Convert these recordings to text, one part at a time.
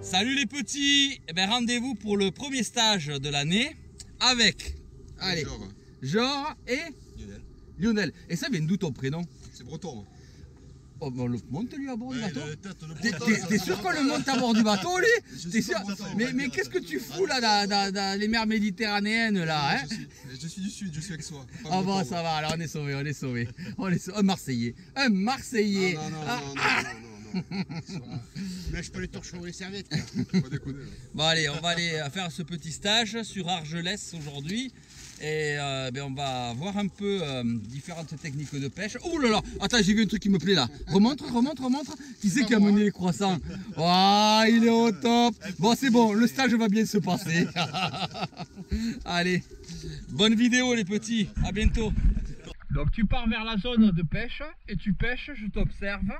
Salut les petits, eh ben, rendez-vous pour le premier stage de l'année avec, allez, Genre et Lionel. Et ça vient d'où ton prénom? C'est breton. Oh, ben on le monte lui à bord du bateau. T'es sûr qu'on le monte à bord du bateau lui? T'es sûr? Mais qu'est-ce que tu fous là dans les mers méditerranéennes là hein? Je suis du sud, je suis avec soi. Ah bon ça va, alors on est sauvé, Un Marseillais. Non. Lâche pas les torchons et les serviettes. Pas déconner. Bon allez, on va aller faire ce petit stage sur Argelès aujourd'hui. Et ben on va voir un peu différentes techniques de pêche. Oh là là, attends, j'ai vu un truc qui me plaît là. Remonte. Qui c'est qui a mené les croissants? Oh, il est au top. Bon, c'est bon, le stage va bien se passer. Allez, bonne vidéo les petits, à bientôt. Donc tu pars vers la zone de pêche et tu pêches, je t'observe.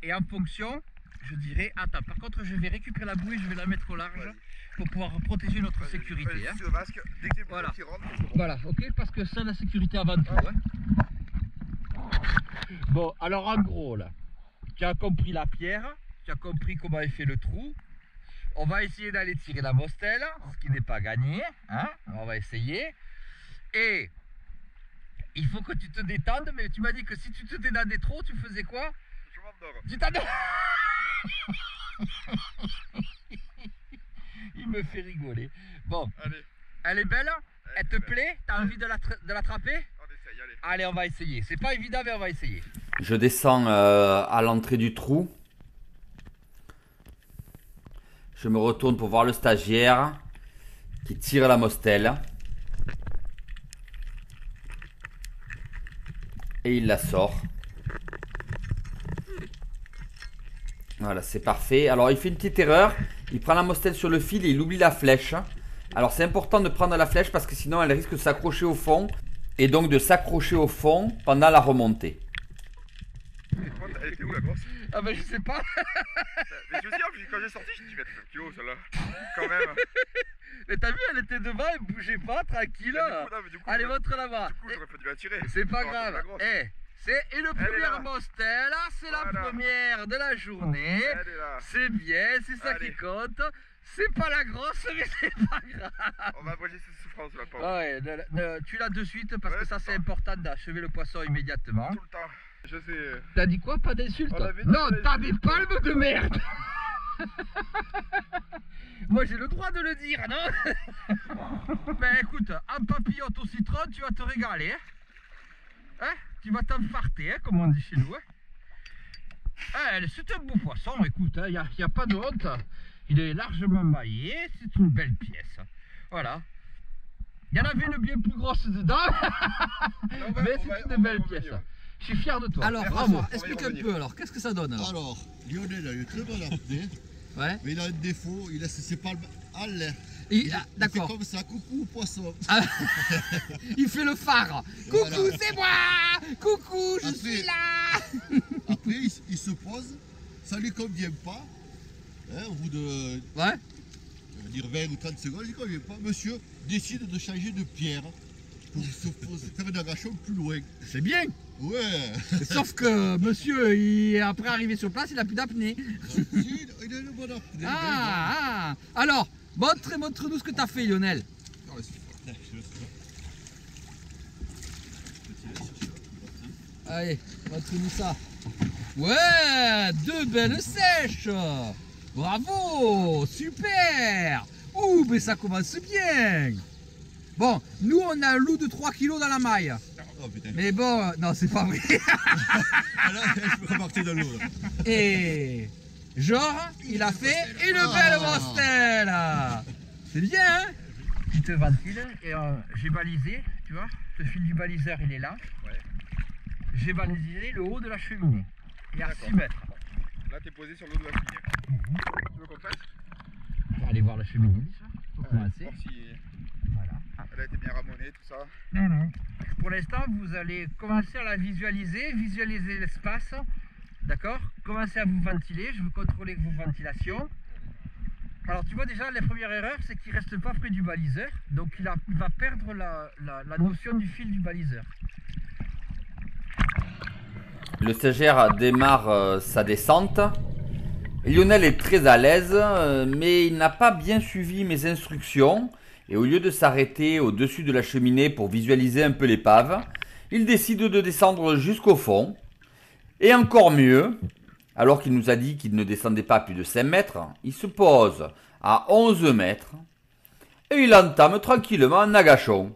Et en fonction, je dirais, attends, par contre je vais récupérer la bouée, je vais la mettre au large. Pour pouvoir protéger notre sécurité. Hein. Le masque, dès que voilà. qui rentre, voilà, ok, parce que ça, la sécurité avant tout. Hein. Bon, alors en gros, là, tu as compris la pierre, tu as compris comment il fait le trou. On va essayer d'aller tirer la mostelle, ce qui n'est pas gagné. Hein. On va essayer. Et il faut que tu te détendes, mais tu m'as dit que si tu te détendais trop, tu faisais quoi? je m'endors. Tu t'endors. Il me fait rigoler. Bon, allez. Elle est belle? Elle te plaît? T'as envie de l'attraper? On essaye, allez. Allez, on va essayer. C'est pas évident, mais on va essayer. Je descends à l'entrée du trou. Je me retourne pour voir le stagiaire qui tire la mostelle. Et il la sort. Voilà, c'est parfait. Alors, il fait une petite erreur. Il prend la mostelle sur le fil et il oublie la flèche. Alors, c'est important de prendre la flèche parce que sinon, elle risque de s'accrocher au fond. Et donc, de s'accrocher au fond pendant la remontée. Elle était où la grosse? Ah ben, je sais pas. Mais je me dis, quand j'ai sorti, je me dis, 29 kilos celle-là. Quand même. Mais t'as vu, elle était devant, elle bougeait pas, tranquille. Du coup, allez, montre là-bas. Du coup, j'aurais pas dû la tirer. C'est pas grave. C'est une première mostelle, c'est la Voilà. première de la journée. Elle est là. C'est bien, c'est ça qui compte. C'est pas la grosse, mais c'est pas grave. On va abréger ses souffrances là, pauvre. Ah ouais, tu l'as de suite parce que ça c'est important d'achever le poisson immédiatement. Tout le temps. Je sais. T'as dit quoi? Pas d'insulte? Non, Non, t'as des palmes de merde. Moi j'ai le droit de le dire, non? Ben écoute, en papillote au citron, tu vas te régaler. Hein? Tu vas t'enfarter, hein, comme on dit chez nous. Hein? C'est un beau poisson, écoute, il n'y a pas de honte. Il est largement maillé, c'est une belle pièce. Voilà. Il y en avait une bien plus grosse dedans, mais c'est une belle pièce. Je suis fier de toi. Alors, bravo. Explique un peu, alors, qu'est-ce que ça donne? Alors, Lionel a eu très bon apnée, Ouais. mais il a un défaut, il laisse ses palmes à l'air. D'accord. Comme ça, coucou poisson. Ah, il fait le phare. Coucou, Voilà. c'est moi. Coucou, je suis là. Après, il se pose, ça lui convient pas. Hein, au bout de Ouais. on va dire 20 ou 30 secondes, il ne convient pas. Monsieur décide de changer de pierre pour se faire un agachon plus loin. C'est bien. Ouais. Sauf que monsieur, après arriver sur place, il a plus d'apnée. Il a une bonne apnée. Alors, montre-nous ce que tu as fait, Lionel. Allez, montre-nous ça. Ouais, deux belles sèches. Bravo, super. Ouh, mais ça commence bien. Bon, nous on a un loup de 3 kilos dans la maille. Oh, putain. Mais bon, non, c'est pas vrai. Là, je peux repartir dans l'eau. Et genre, il a fait une belle mostelle. C'est bien, hein? Petite ventile, et j'ai balisé, tu vois, le fil du baliseur il est là. Ouais. J'ai balisé le haut de la cheminée. Et à 6 mètres. Là, t'es posé sur l'eau de la cheminée. Tu veux qu'on fasse? On va aller voir la cheminée déjà, pour commencer. Voir si Voilà. elle a été bien ramonée, tout ça. Pour l'instant, vous allez commencer à la visualiser l'espace. D'accord? Commencez à vous ventiler, je veux contrôler vos ventilations. Alors tu vois déjà, la première erreur, c'est qu'il ne reste pas près du baliseur. Donc il va perdre la notion du fil du baliseur. Le stagiaire démarre sa descente. Lionel est très à l'aise, mais il n'a pas bien suivi mes instructions. Et au lieu de s'arrêter au-dessus de la cheminée pour visualiser un peu l'épave, il décide de descendre jusqu'au fond. Et encore mieux, alors qu'il nous a dit qu'il ne descendait pas plus de 5 mètres, il se pose à 11 mètres et il entame tranquillement un agachon.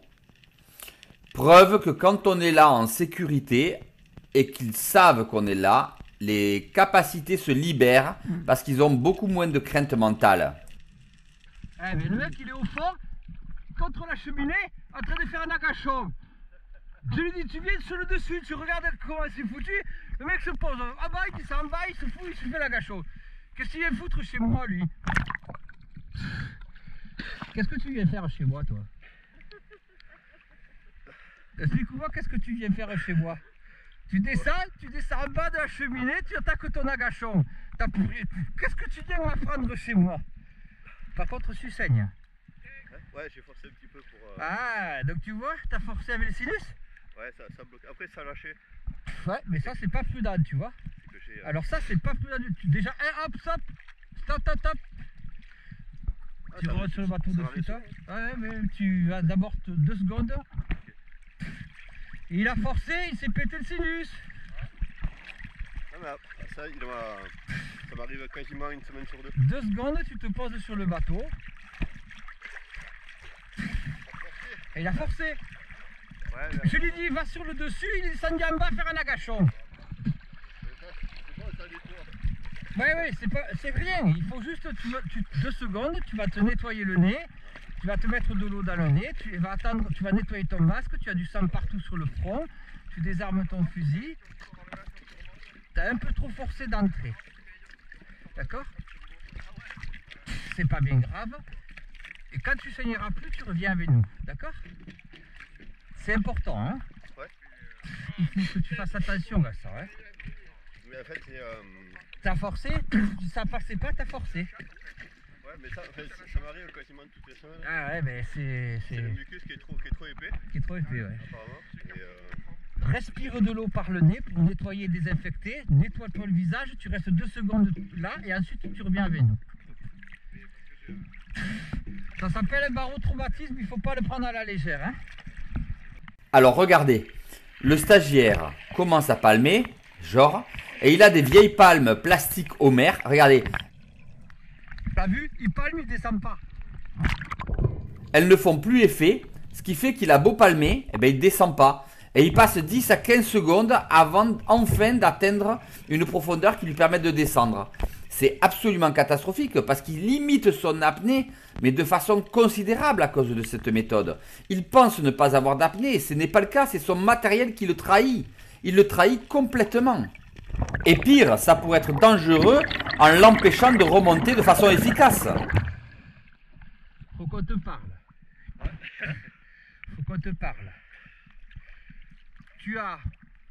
Preuve que quand on est là en sécurité et qu'ils savent qu'on est là, les capacités se libèrent parce qu'ils ont beaucoup moins de crainte mentale. Eh mais le mec il est au fond, contre la cheminée, en train de faire un agachon. Je lui dis tu viens sur le dessus, tu regardes comment c'est foutu. Le mec se pose en bas, il s'en va, il se fout, il se fait l'agachon. Qu'est-ce qu'il vient foutre chez moi lui? Qu'est-ce que tu viens faire chez moi toi? Explique-moi qu'est-ce que tu viens faire chez moi? Tu descends en bas de la cheminée, tu attaques ton agachon. Qu'est-ce que tu viens m'apprendre chez moi? Par contre, tu saignes. Ouais, j'ai forcé un petit peu pour... Ah, donc tu vois, t'as forcé avec le sinus? Ouais, ça bloque. Après, ça a lâché. Ouais, mais ça, c'est pas prudent, tu vois. Alors ça, c'est pas prudent du tout. Déjà, hop, stop, stop. Tu rentres sur le bateau de suite. Ouais, mais tu vas d'abord 2 secondes. Il a forcé, il s'est pété le sinus. Ah, mais ça, ça m'arrive quasiment une semaine sur 2. 2 secondes, tu te poses sur le bateau. Et il a forcé. Ouais, mais... Je lui dis, va sur le dessus, il est descendu en bas faire un agachon. Ouais, c'est rien. Il faut juste 2 secondes, tu vas te nettoyer le nez. Tu vas te mettre de l'eau dans le nez, tu vas nettoyer ton masque, tu as du sang partout sur le front, tu désarmes ton fusil. Tu as un peu trop forcé d'entrer. D'accord? C'est pas bien grave. Et quand tu saigneras plus, tu reviens avec nous. D'accord? C'est important, hein? Ouais. Il faut que tu fasses attention à ça, hein? Mais en fait, c'est... T'as forcé, ça passait pas, t'as forcé. Ouais, mais ça m'arrive quasiment toutes les semaines. Ah ouais, mais c'est le mucus qui est trop épais. Qui est trop épais, ouais. Apparemment. Respire de l'eau par le nez pour nettoyer et désinfecter. Nettoie-toi le visage, tu restes 2 secondes là et ensuite tu reviens avec nous. Ça s'appelle un barotraumatisme, il ne faut pas le prendre à la légère, hein. Alors regardez, le stagiaire commence à palmer, genre, et il a des vieilles palmes plastiques Homer. Regardez. T'as vu? Il palme, il descend pas. Elles ne font plus effet, ce qui fait qu'il a beau palmer, eh ben, il ne descend pas. Et il passe 10 à 15 secondes avant enfin d'atteindre une profondeur qui lui permette de descendre. C'est absolument catastrophique parce qu'il limite son apnée, mais de façon considérable à cause de cette méthode. Il pense ne pas avoir d'apnée, ce n'est pas le cas, c'est son matériel qui le trahit. Il le trahit complètement. Et pire, ça pourrait être dangereux en l'empêchant de remonter de façon efficace. Faut qu'on te parle. Faut qu'on te parle. Tu as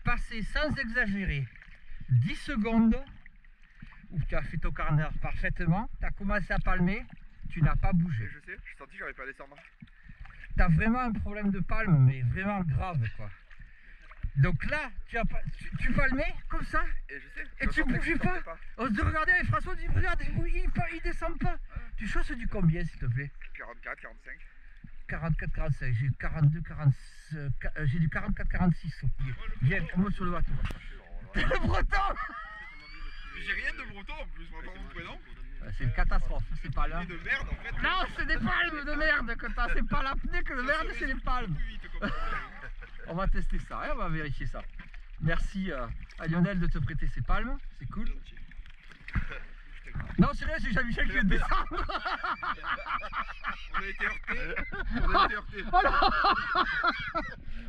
passé sans exagérer 10 secondes où tu as fait ton corner parfaitement, tu as commencé à palmer, tu n'as pas bougé. Je sais, j'ai senti que j'arrivais pas à descendre. Tu as vraiment un problème de palme, mais vraiment grave quoi. Donc là, tu palmais comme ça Et je sais. et tu bougeais pas. On se regardait avec François, on dit regarde, il descend pas. Tu choses du combien s'il te plaît? 44, 45. 44, 45, j'ai 42, 46, j'ai du 44, 46 au pied. Viens, on monte sur le bateau. T'es le breton! J'ai rien de breton en plus, moi par mon prénom. C'est une catastrophe, c'est pas là. De merde en fait. Non, c'est des palmes de merde que t'as, c'est pas l'apnée que de merde, c'est les palmes. On va tester ça, hein, on va vérifier ça. Merci à Lionel de te prêter ses palmes, c'est cool. Non, c'est vrai, c'est Jean-Michel qui vient de descendre. On a été heurtés.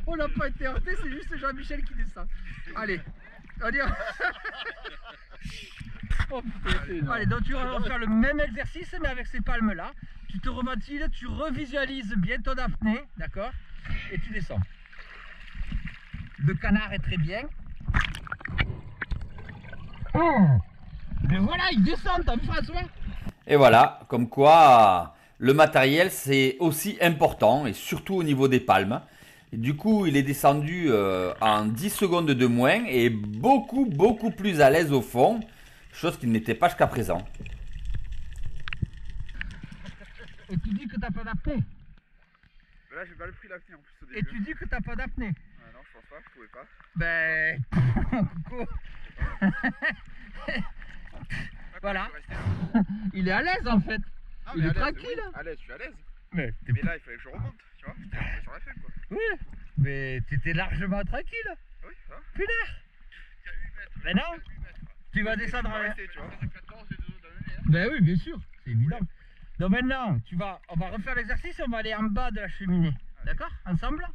On n'a pas été heurté, c'est juste Jean-Michel qui descend. Allez, on y va. Oh, allez, donc tu vas faire le même exercice mais avec ces palmes là. Tu te reventiles, tu revisualises bien ton apnée, d'accord? Et tu descends. Le canard est très bien. Oh, mais voilà, il descend, t'as vu François? Et voilà, comme quoi le matériel c'est aussi important et surtout au niveau des palmes. Et du coup, il est descendu en 10 secondes de moins et beaucoup plus à l'aise au fond. chose qu'il n'était pas jusqu'à présent. Et tu dis que t'as pas d'apnée. Mais là, j'ai pas le prix l'apnée en plus au début. Et tu dis que t'as pas d'apnée. Ah non, je pense pas, je pouvais pas. Ben... Coucou. Voilà. Je suis resté là. Il est à l'aise en fait. Non, Il mais est à l'aise, tranquille. oui. À l'aise, je suis à l'aise. Mais, Mais là, il fallait que je remonte, tu vois. J'étais un peu sur la feuille, quoi. oui, mais t'étais largement tranquille. Oui, ça va. Punaire. Il y a 8 mètres. Mais non. Tu vas descendre Je vais avec... rester, tu vois. 14 et 2 dans le nez. Ben oui, bien sûr, c'est évident. Donc maintenant, on va refaire l'exercice et on va aller en bas de la cheminée. D'accord? Ensemble?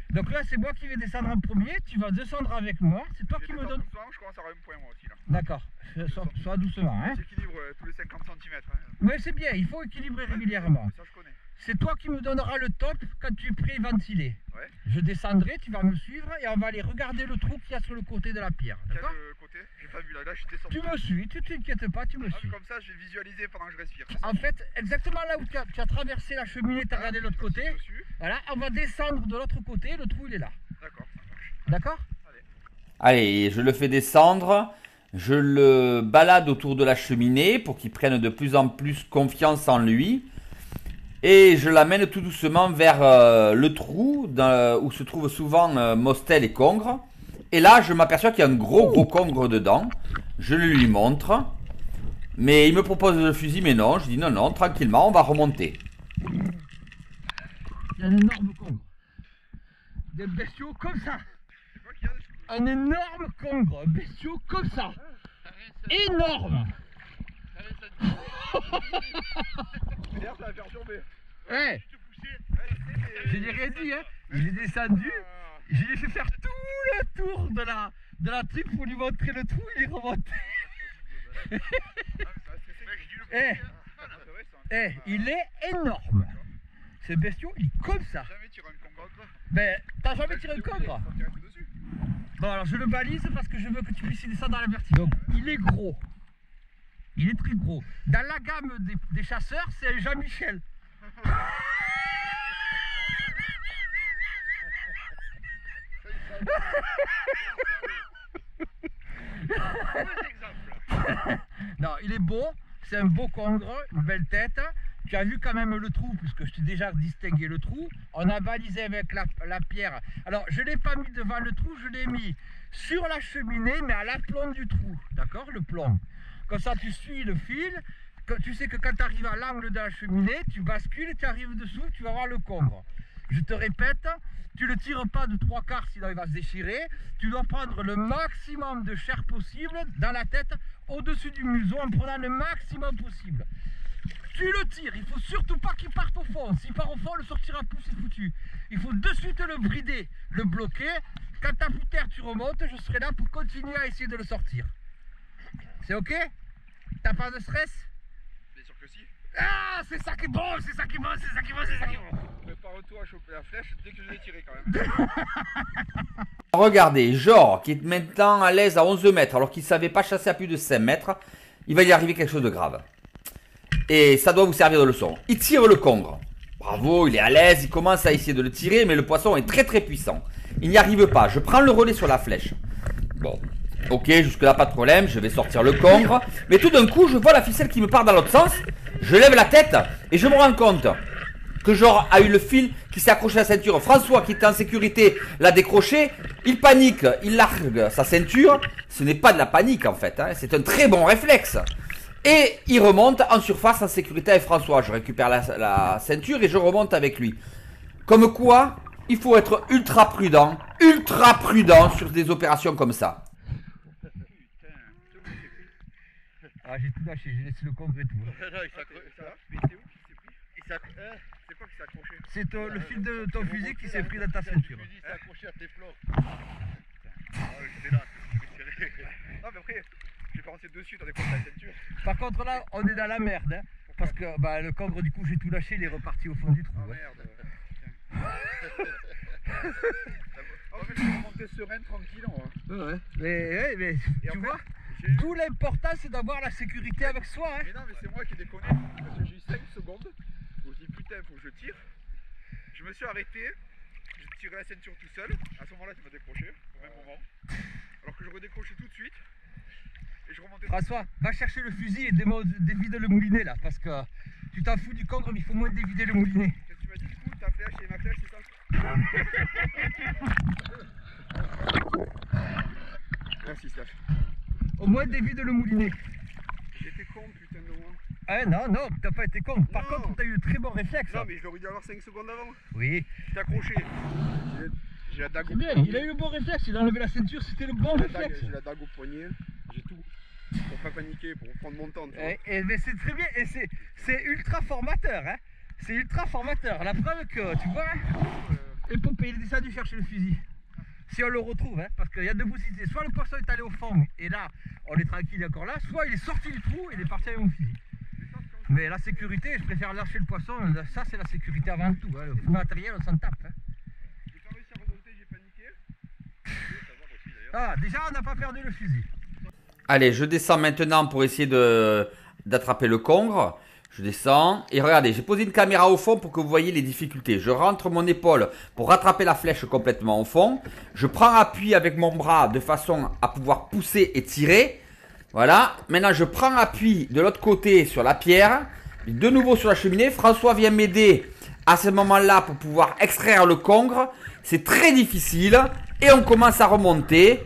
Donc là, c'est moi qui vais descendre en premier. Tu vas descendre avec moi. C'est toi qui me donne... Doucement, je commence à avoir un point, moi aussi, là. D'accord. Sois doucement. Hein? J'équilibre tous les 50 cm. Hein. Oui, c'est bien. Il faut équilibrer régulièrement. Ça, je connais. C'est toi qui me donneras le top quand tu es prêt ventilé. Ouais. Je descendrai, tu vas me suivre et on va aller regarder le trou qu'il y a sur le côté de la pierre. Quel D'accord? côté? J'ai pas vu là, là, je suis descendu. Tu me suis, tu t'inquiètes pas, tu me Ah, suis. comme ça, je vais visualiser pendant que je respire. En fait, exactement là où tu as traversé la cheminée, tu as regardé de l'autre côté. Dessus. Voilà, on va descendre de l'autre côté, le trou il est là. D'accord, ça marche. D'accord? Allez, je le fais descendre. Je le balade autour de la cheminée pour qu'il prenne de plus en plus confiance en lui. Et je l'amène tout doucement vers le trou où se trouvent souvent Mostel et Congre. Et là, je m'aperçois qu'il y a un gros Congre dedans. Je le lui montre. Mais il me propose le fusil, mais non. Je dis non, tranquillement, on va remonter. Il y a un énorme Congre. Des bestiaux comme ça. Un énorme Congre, bestiaux comme ça. Énorme. D'ailleurs, ça va faire tomber. Eh, je n'ai rien dit, hein. Il est descendu. Je lui ai fait faire tout le tour de la truc pour lui montrer le trou, il est remonté. Il est énorme. Ce bestiau, il est comme ça. Jamais tiré un congre. Ben, t'as jamais tiré un congre? Faut tirer tout dessus. Bon, alors je le balise parce que je veux que tu puisses y descendre dans la verticale. Donc, il est gros. Il est très gros. Dans la gamme des chasseurs, c'est un Jean-Michel. Non, il est beau, c'est un beau congre, une belle tête. Tu as vu quand même le trou, puisque je t'ai déjà distingué le trou. On a balisé avec la pierre. Alors, je ne l'ai pas mis devant le trou, je l'ai mis sur la cheminée, mais à l'aplomb du trou. D'accord? Le plomb. Comme ça, tu suis le fil. Tu sais que quand tu arrives à l'angle de la cheminée, tu bascules, tu arrives dessous, tu vas voir le congre. Je te répète, tu ne le tires pas de 3/4, sinon il va se déchirer. Tu dois prendre le maximum de chair possible dans la tête, au-dessus du museau, en prenant le maximum possible. Tu le tires, il faut surtout pas qu'il parte au fond. S'il part au fond, le sortira plus, c'est foutu. Il faut de suite le brider, le bloquer. Quand t'as plus terre, tu remontes, je serai là pour continuer à essayer de le sortir. C'est ok? T'as pas de stress? Bien sûr que si. Ah, c'est ça qui est bon, c'est ça qui est bon, c'est ça qui est bon, c'est ça qui est bon. Prépare-toi à choper la flèche dès que je l'ai tiré quand même. Regardez, Jor, qui est maintenant à l'aise à 11 mètres, alors qu'il ne savait pas chasser à plus de 5 mètres, il va y arriver quelque chose de grave. Et ça doit vous servir de leçon. Il tire le congre. Bravo, il est à l'aise, il commence à essayer de le tirer, mais le poisson est très très puissant. Il n'y arrive pas, je prends le relais sur la flèche. Bon, ok, jusque là pas de problème, je vais sortir le congre. Mais tout d'un coup, je vois la ficelle qui me part dans l'autre sens. Je lève la tête et je me rends compte que Jor a eu le fil qui s'est accroché à la ceinture. François, qui était en sécurité, l'a décroché. Il panique, il largue sa ceinture. Ce n'est pas de la panique en fait, hein. C'est un très bon réflexe. Et il remonte en surface en sécurité avec François. Je récupère la ceinture et je remonte avec lui. Comme quoi, il faut être ultra prudent sur des opérations comme ça. Ah, j'ai tout lâché, j'ai laissé le congre et tout. Non, il s'accroche. Ça va? Mais c'est où qui s'est pris? C'est quoi qui s'est accroché? C'est le fil de ton fusil qui s'est pris dans ta ceinture. Le fusil s'est accroché à tes flancs. J'étais là, non, mais après, je vais pas rentrer dessus dans des coins de la ceinture. Par contre là, on est dans la merde, hein, parce que bah, le congre du coup j'ai tout lâché, il est reparti au fond du trou. Ah hein. merde. En fait, je vais remonter sereine, tranquille. Ouais. Mais Et tu en fait, vois, j'ai eu- d'où l'important c'est d'avoir la sécurité avec soi. Hein. Mais non, mais c'est moi qui ai déconné. Parce que j'ai eu 5 secondes où je dis putain, faut que je tire. Je me suis arrêté. J'ai tiré la ceinture tout seul. À ce moment-là, tu m'as décroché au même moment. Alors que je redécrochais tout de suite. et je remontais. François, va chercher le fusil et dévide le moulinet là, parce que tu t'en fous du congre, mais il faut moins dévider le moulinet. Qu'est-ce que tu m'as dit du coup? Ta flèche et ma flèche, c'est ça? Merci Steph. Au moins dévide le moulinet. J'étais con, putain de moi. Ah non, t'as pas été con. Par Non. contre, t'as eu de très bons réflexes. Non, mais je l'aurais dû avoir 5 secondes avant. Oui. T'es accroché. J'ai la dague C'est au bien, poignet. il a eu le bon réflexe, il a enlevé la ceinture, c'était le bon réflexe. J'ai la dague au poignet. J'ai tout. Pour pas paniquer, pour prendre mon temps. Tu vois. Mais c'est très bien, et c'est ultra formateur, hein. C'est ultra formateur. La preuve que, tu vois, et Pompé, il est descendu chercher le fusil. Si on le retrouve, hein, parce qu'il y a deux possibilités. Soit le poisson est allé au fond, et là, on est tranquille, il est encore là, soit il est sorti du trou et il est parti avec mon fusil. Mais la sécurité, je préfère lâcher le poisson, ça c'est la sécurité avant tout. Hein. Le matériel, on s'en tape. Hein. J'ai pas réussi à remonter, j'ai paniqué. Je voulais savoir aussi d'ailleurs. Ah, déjà, on n'a pas perdu le fusil. Allez, je descends maintenant pour essayer d'attraper le congre. Je descends et regardez, j'ai posé une caméra au fond pour que vous voyez les difficultés. Je rentre mon épaule pour rattraper la flèche complètement au fond. Je prends appui avec mon bras de façon à pouvoir pousser et tirer. Voilà, maintenant je prends appui de l'autre côté sur la pierre. De nouveau sur la cheminée. François vient m'aider à ce moment-là pour pouvoir extraire le congre. C'est très difficile et on commence à remonter.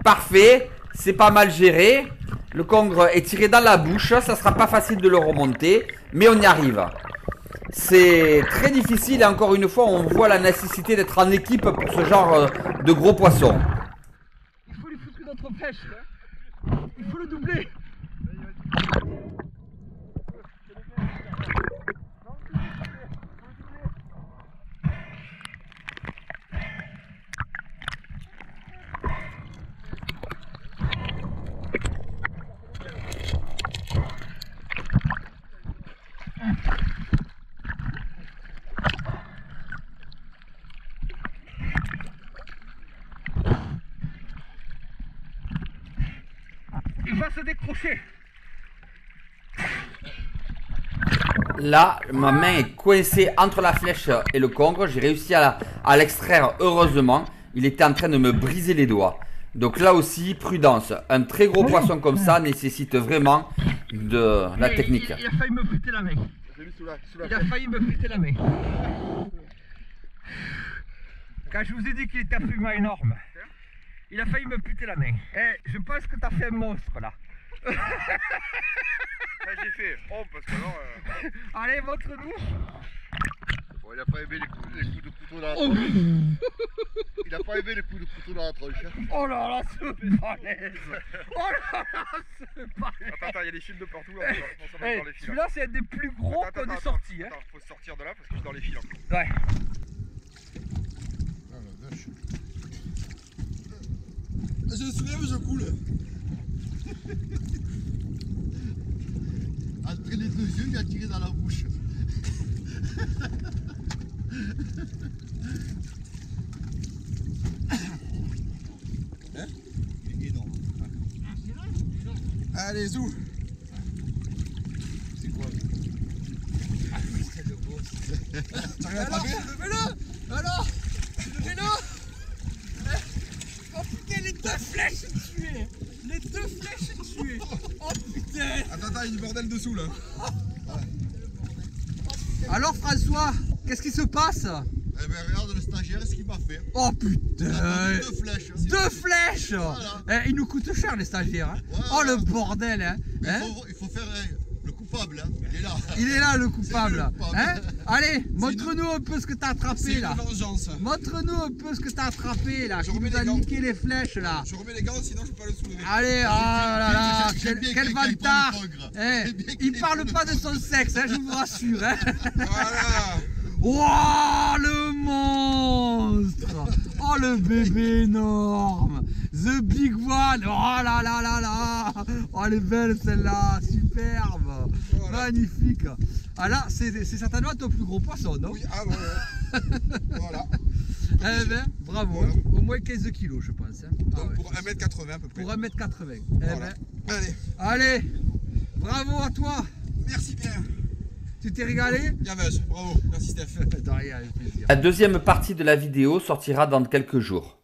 Parfait, c'est pas mal géré. Le congre est tiré dans la bouche, ça sera pas facile de le remonter, mais on y arrive. C'est très difficile et encore une fois, on voit la nécessité d'être en équipe pour ce genre de gros poissons. Il faut lui foutre une autre flèche. Il faut le doubler. Il va se décrocher. Là, ma main est coincée entre la flèche et le congre. J'ai réussi à l'extraire heureusement. Il était en train de me briser les doigts. Donc là aussi, prudence. Un très gros poisson comme ça nécessite vraiment de la technique. Il a failli me péter la main. J'ai mis sous la Il a failli me péter la main. Quand je vous ai dit qu'il était absolument énorme, il a failli me péter la main. Je pense que t'as fait un monstre là. J'ai fait. Oh, parce que alors. Allez, montre-nous. Bon, il a pas aimé les coups de couteau dans la tronche. Il a pas aimé les coups de couteau dans la tronche. Oh là là, ce balèze. Oh là là, ce balèze. Attends, il y a des fils de partout là. On s'en met dans les fils. Celui-là, c'est un des plus gros qu'on ait sorti. Attends, faut sortir de là parce que je suis dans les fils. Ouais. Ah la vache. Je me soulève, je coule. Entre les deux yeux, il a tiré dans la bouche. Hein? Il est énorme. Allez, zou. C'est quoi? C'est le boss. T'as rien attrapé? Le vélo. Alors, le vélo. Oh putain, les deux flèches tuées. Les deux flèches tuées. Oh putain. Attends, il y a du bordel dessous là. Alors François, qu'est-ce qui se passe? Eh ben regarde le stagiaire ce qu'il m'a fait. Oh Il a putain. pris deux flèches. Deux flèches. Voilà. Ils nous coûtent cher les stagiaires. Hein. Ouais, Oh le ouais. bordel. Hein. Mais Hein? il faut faire le coupable. Hein. Il est là. Il est là le coupable. C'est lui, le coupable. Hein? Allez, montre-nous un peu ce que t'as attrapé là. vengeance. Montre-nous un peu ce que t'as attrapé là. Je Qui remets nous a les gants. niqué les flèches là. Je remets les gants sinon je peux pas le soulever. Allez, oh là là, J'aime bien quel quelqu'un qui vantard. parle pogre. Eh, J'aime bien il quelqu'un parle qui pas parle de son sexe, hein, je vous rassure. Hein. Voilà. Wow, le monstre. Oh le bébé énorme. The big one. Oh là là là là. Oh elle est belle celle-là, superbe. Voilà. Magnifique. Ah là, c'est certainement ton plus gros poisson, non? Oui, ah ouais. Voilà. Eh ben, bravo. Voilà. Au moins 15 kilos, je pense. Hein. Ah Donc ouais. pour 1m80 à peu près. Pour 1m80. Eh Voilà. ben, Allez, allez, bravo à toi. merci bien. Tu t'es régalé? Bien vache, bravo. Merci Steph. De rien, avec plaisir. La deuxième partie de la vidéo sortira dans quelques jours.